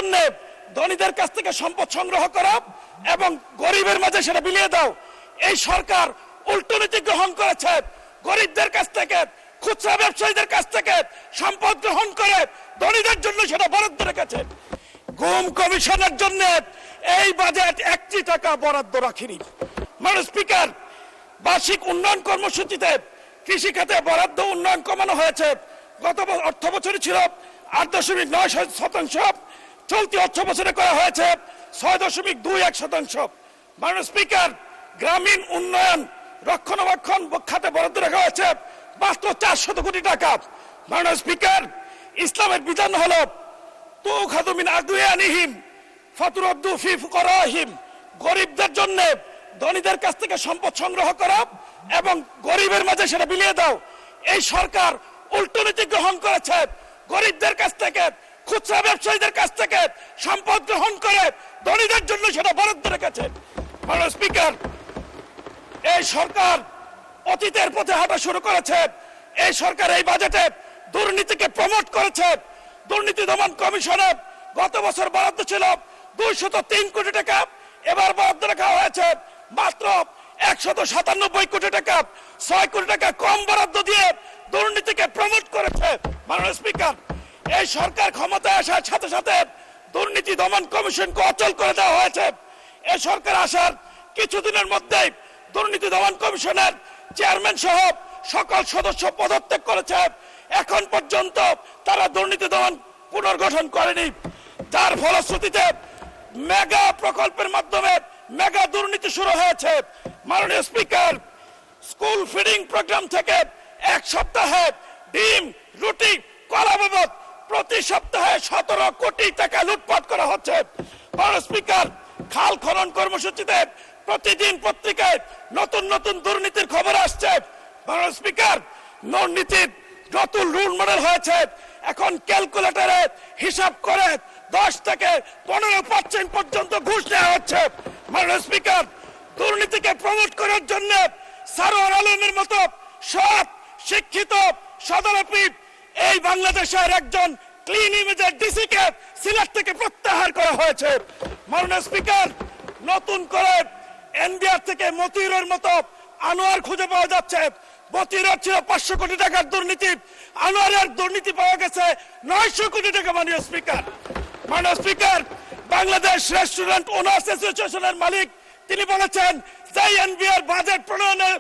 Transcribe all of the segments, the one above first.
জন্য ধনীদের কাছ থেকে সম্পদ সংগ্রহ করা এবং গরিবের মাঝে সেটা বিলিয়ে দাও। এই সরকার উল্টো নীতি গ্রহণ করেছে। গরিবদের কাছ থেকে, খুচরা ব্যবসায়ীদের কাছ থেকে সম্পদ গ্রহণ করে ধনীদের জন্য সেটা বরাদ্দ রেখেছে। গুম কমিশনের জন্য এই বাজেট 1 টাকা বরাদ্দ রাখেনি। মাননীয় স্পিকার, বার্ষিক উন্নয়ন কর্মসূচিতে কৃষি খাতে বরাদ্দ উন্নয়ন কমানো হয়েছে। গত অর্থ বছরে ছিল 8.9%, চলতি অর্থ বছরে করা হয়েছে 6.21%। মাননীয় স্পিকার, গ্রামীণ উন্নয়ন রক্ষণাবেক্ষণ খাতে বরাদ্দ রাখা হয়েছে মাত্র 400 কোটি টাকা। মাননীয় স্পিকার, ইসলামের বিধান হলো তুখাযু মিন আগনিয়াহিম ফাতুরাদ্দু ফি ফুকারাহিম, গরিবদের জন্য ধনীদের কাছ থেকে সম্পদ সংগ্রহ করা এবং গরিবের মাঝে সেটা বিলিয়ে দাও। এই সরকার উল্টো নীতি গ্রহণ করেছে। গরিবদের কাছ থেকে, খুচরা ব্যবসায়ীদের কাছ থেকে সম্পদ গ্রহণ করে ধনীদের জন্য সেটা বরাদ্দ রেখেছে। মাননীয় স্পিকার, এই সরকার অতীতের পথে হাঁটা শুরু করেছে। এই সরকার এই বাজেটে দুর্নীতিকে প্রমোট করেছে। দুর্নীতি দমন কমিশনে গত বছর বরাদ্দ ছিল 203 কোটি টাকা, এবার বরাদ্দ রাখা হয়েছে মাত্র 197 কোটি টাকা। 6 কোটি টাকা কম বরাদ্দ দিয়ে দুর্নীতিকে প্রমোট করেছে। মাননীয় স্পিকার, এই সরকার ক্ষমতায় আসার সাথে সাথে দুর্নীতি দমন কমিশনকে অচল করে দেওয়া হয়েছে। এই সরকার আসার কিছুদিনের মধ্যেই দুর্নীতি দমন কমিশনের চেয়ারম্যান সহ সকল সদস্য পদত্যাগ করেছে। এখন পর্যন্ত তারা দুর্নীতি দমন পুনর্গঠন করেনি, যার ফলশ্রুতিতে মেগা প্রকল্পের মাধ্যমে মেগা দুর্নীতি শুরু হয়েছে। মাননীয় স্পিকার, স্কুল ফিডিং প্রোগ্রাম থেকে 1 সপ্তাহে ডিম, রুটি, কলা বাবদ প্রতি সপ্তাহে 17 কোটি টাকা লুটপাট করা হচ্ছে। মাননীয় স্পিকার, খাল খনন কর্মসূচিতে প্রতিদিন পত্রিকায় নতুন নতুন দুর্নীতির খবর আসছে। মাননীয় স্পিকার, দুর্নীতির নতুন রুল মডেল হয়েছে। এখন ক্যালকুলেটরে হিসাব করে 10 থেকে 15% পর্যন্ত ঘুষ দেওয়া হচ্ছে। মাননীয় স্পিকার, দুর্নীতিকে প্রমোট করার জন্য সারোয়ার আলমের মতো সৎ, শিক্ষিত, সদরপি এই বাংলাদেশের একজন ক্লিন ইমেজের ডিসিকে সিলেট থেকে প্রত্যাহার করা হয়েছে। মাননীয় স্পিকার, নতুন করে এনবিআর থেকে মতিউরের মতো আনোয়ার খুঁজে পাওয়া যাচ্ছে। মতিউরের ছিল 500 কোটি টাকার দুর্নীতি, আনোয়ারের দুর্নীতি পাওয়া গেছে 900 কোটি টাকা। মাননীয় স্পিকার, বাংলাদেশ রেস্টুরেন্ট ওনার্স অ্যাসোসিয়েশনের মালিক তিনি বলেছেন, যে এনবিআর বাজেট প্রণয়নে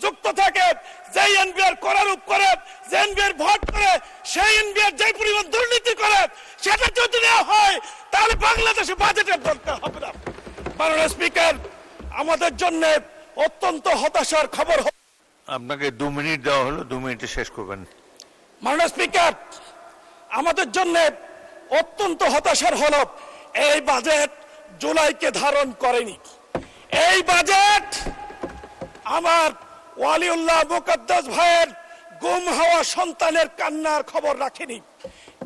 যুক্ত থাকে, যে এনবিআর করারূপ করে, যে এনবিআর ভোট করে, সেই এনবিআর যে পরিমাণ দুর্নীতি করে সেটা যদি নেওয়া হয় তাহলে বাংলাদেশে বাজেটের দরকার হবে না। মাননীয় স্পিকার, আমাদের জন্য অত্যন্ত হতাশার খবর। আপনাকে 2 মিনিট দেওয়া হলো, 2 মিনিটে শেষ করবেন। মাননীয় স্পিকার, আমাদের জন্য অত্যন্ত হতাশার হলো এই বাজেট জুলাইকে ধারণ করেনি। এই বাজেট আমার ওয়ালিউল্লাহ মুকদ্দাস ভাইয়ের গুম হওয়া সন্তানের কান্নার খবর রাখেনি।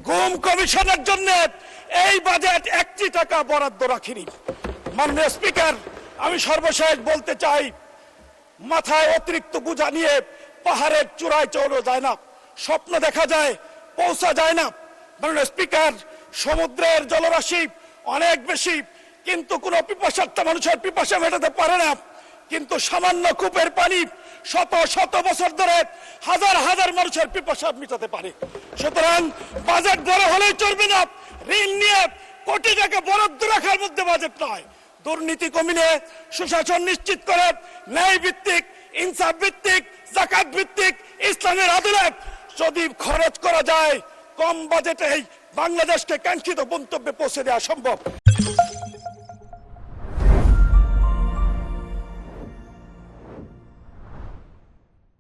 গুম কমিশনের জন্য এই বাজেট 1 টাকা বরাদ্দ রাখেনি। মাননীয় স্পিকার, আমি সর্বশেষ বলতে চাই, মাথায় অতিরিক্ত বোঝা নিয়ে পাহাড়ের চূড়ায় চড়া যায় না, স্বপ্ন দেখা যায়, পৌঁছা যায় না। মাননীয় স্পিকার, সমুদ্রের জলরাশি অনেক বেশি, কিন্তু কোন পিপাসার্থ মানুষের পিপাসা মেটাতে পারে না। কিন্তু সামান্য কূপের পানি শত শত বছর ধরে হাজার হাজার মানুষের পিপাসা মেটাতে পারে। সুতরাং বাজেট বড় হলেই চলবে না, ঋণ নিয়ে কোটি টাকা বরাদ্দ রাখার মধ্যে বাজেট নয়। দুর্নীতি কমিয়ে সুশাসন নিশ্চিত করে ন্যায় ভিত্তিক, ইনসাফ ভিত্তিক, যাকাত ভিত্তিক ইসলামের আদালত যদি খরচ করা যায়, কম বাজেটেই বাংলাদেশকে কাঙ্ক্ষিত গন্তব্যে পৌঁছে দেওয়া সম্ভব।